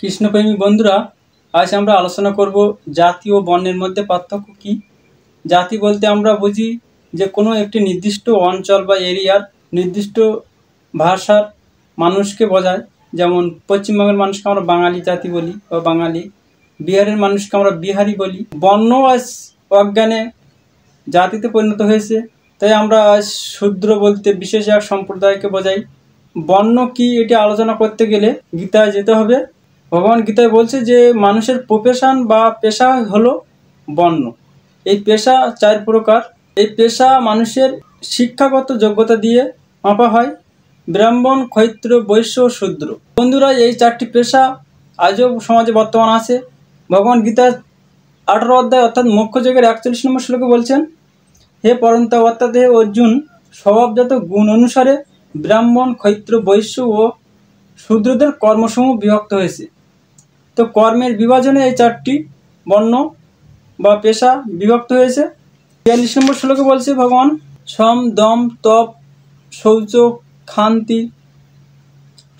কৃষ্ণপ্রেমী বন্ধুরা, আজ আমরা আলোচনা করব জাতি ও বর্ণের মধ্যে পার্থক্য কী। জাতি বলতে আমরা বুঝি যে কোনো একটি নির্দিষ্ট অঞ্চল বা এরিয়ার নির্দিষ্ট ভাষার মানুষকে বোঝায়। যেমন পশ্চিমবঙ্গের মানুষকে আমরা বাঙালি জাতি বলি বা বাঙালি, বিহারের মানুষকে আমরা বিহারি বলি। বর্ণ আজ অজ্ঞানে জাতিতে পরিণত হয়েছে, তাই আমরা আজ শূদ্র বলতে বিশেষ এক সম্প্রদায়কে বোঝাই। বর্ণ কি এটি আলোচনা করতে গেলে গীতায় যেতে হবে। ভগবান গীতায় বলছে যে মানুষের প্রফেশন বা পেশা হলো বর্ণ। এই পেশা 4 প্রকার। এই পেশা মানুষের শিক্ষাগত যোগ্যতা দিয়ে মাপা হয়: ব্রাহ্মণ, ক্ষত্র, বৈশ্য ও শূদ্র। বন্ধুরা, এই 4টি পেশা আজও সমাজে বর্তমান আছে। ভগবান গীতার 18 অধ্যায় অর্থাৎ মোক্ষযোগের 41 নম্বর শ্লোকে বলছেন, হে পরন্ত অর্থাৎ হে অর্জুন, স্বভাবজাত গুণ অনুসারে ব্রাহ্মণ, ক্ষত্র, বৈশ্য ও শূদ্রদের কর্মসমূহ বিভক্ত হয়েছে। তো কর্মের বিভাজনে এই 4টি বর্ণ বা পেশা বিভক্ত হয়েছে। 42 নম্বর শ্লোকে বলছে ভগবান, সম, দম, তপ, শৌচ, ক্ষান্তি,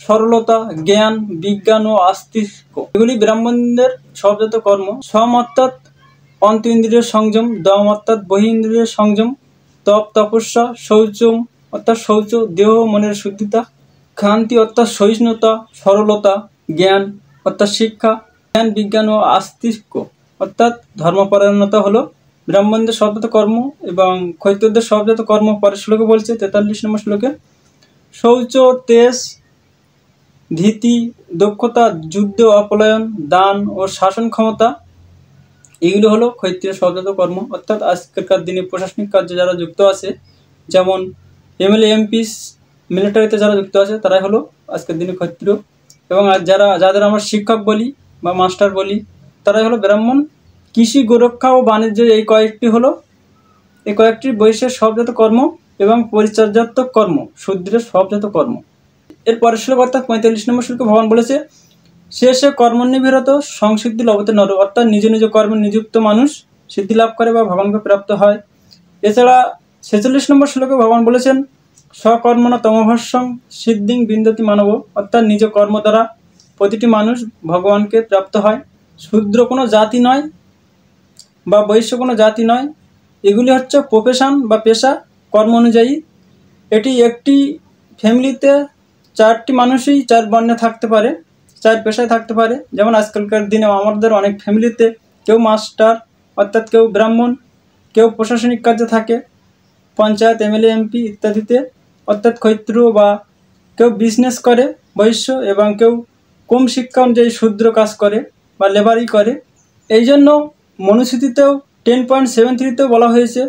সরলতা, জ্ঞান, বিজ্ঞান ও আস্তিক্য এগুলি ব্রাহ্মণদের স্বভাবজাত কর্ম। সম অর্থাৎ অন্তরিন্দ্রিয় সংযম, দম অর্থাৎ বহিন্দ্রিয় সংযম, তপ তপস্যা, শৌচম অর্থাৎ শৌচ দেহ মনের শুদ্ধিতা, ক্ষান্তি অর্থাৎ সহিষ্ণুতা, সরলতা, জ্ঞান অর্থাৎ শিক্ষা, জ্ঞান, বিজ্ঞান ও আস্তিক্য অর্থাৎ ধর্মপরায়ণতা হলো ব্রাহ্মণদের স্বভাবজাত কর্ম। এবং ক্ষত্রিয়দের স্বভাবজাত কর্ম পরের শ্লোকে বলছে 43 নম্বর শ্লোকে, শৌচ, তেজ, ধীতি, দক্ষতা, যুদ্ধ, অপলায়ন, দান ও শাসন ক্ষমতা এগুলো হলো ক্ষত্রিয় স্বভাবজাত কর্ম। অর্থাৎ আজকালকার দিনে প্রশাসনিক কার্যে যারা যুক্ত আছে, যেমন এমএলএ, এমপি, মিলিটারিতে যারা যুক্ত আছে, তারাই হলো আজকের দিনে ক্ষত্রিয়। এবং যাদের আমরা শিক্ষক বলি বা মাস্টার বলি, তারাই হলো ব্রাহ্মণ। কৃষি, গোরক্ষা ও বাণিজ্য এই কয়েকটি বৈশ্যের স্বভাবজাত কর্ম এবং পরিচর্যাত্মক কর্ম শূদ্রের স্বভাবজাত কর্ম। এর পরের শ্লোক অর্থাৎ 45 নম্বর শ্লোকে ভগবান বলেছে, শেষে কর্মনিবিরত সংসিদ্ধি লভতে নর, অর্থাৎ নিজ নিজ কর্মে নিযুক্ত মানুষ সিদ্ধি লাভ করে বা ভগবানকে প্রাপ্ত হয়। এছাড়া 46 নম্বর শ্লোকে ভগবান বলেছেন, স্বকর্মণ তমভস্যং সিদ্ধিং বিন্দতি মানব, অর্থাৎ নিজ কর্ম দ্বারা প্রতিটি মানুষ ভগবানকে প্রাপ্ত হয়। শূদ্র কোনো জাতি নয় বা বৈশ্য কোনো জাতি নয়, এগুলি হচ্ছে প্রফেশন বা পেশা কর্ম অনুযায়ী। এটি একটি ফ্যামিলিতে 4টি মানুষই 4 বর্ণে থাকতে পারে, 4 পেশায় থাকতে পারে। যেমন আজকালকার দিনে আমাদের অনেক ফ্যামিলিতে কেউ মাস্টার অর্থাৎ কেউ ব্রাহ্মণ, কেউ প্রশাসনিক কাজে থাকে, পঞ্চায়েত, এমএলএ, এমপি ইত্যাদিতে অর্থাৎ ক্ষত্র, বা কেউ বিজনেস করে বৈশ্য, এবং কেউ কম শিক্ষা অনুযায়ী শূদ্র কাজ করে বা লেবারি করে। এই জন্য মনুস্মৃতিতেও 10.73-তেও বলা হয়েছে,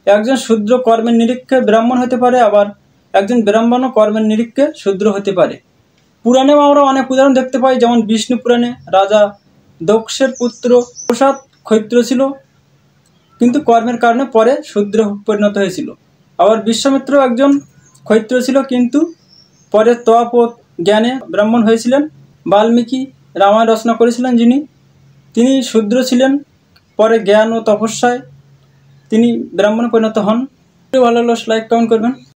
একজন শূদ্র কর্মের নিরীক্ষে ব্রাহ্মণ হতে পারে, আবার একজন ব্রাহ্মণও কর্মের নিরীক্ষে শূদ্র হতে পারে। পুরাণেও আমরা অনেক উদাহরণ দেখতে পাই, যেমন বিষ্ণু পুরাণে রাজা দক্ষের পুত্র প্রসাদ ক্ষত্র ছিল, কিন্তু কর্মের কারণে পরে শূদ্র পরিণত হয়েছিল। আবার বিশ্বামিত্র একজন ক্ষত্র ছিল, কিন্তু পরে তপ ও জ্ঞানে ব্রাহ্মণ হয়েছিলেন। বাল্মীকি রামায়ণ রচনা করেছিলেন তিনি শূদ্র ছিলেন, পরে জ্ঞান ও তপস্যায় তিনি ব্রাহ্মণে পরিণত হন। ভালো লাগলে লাইক কমেন্ট করবেন।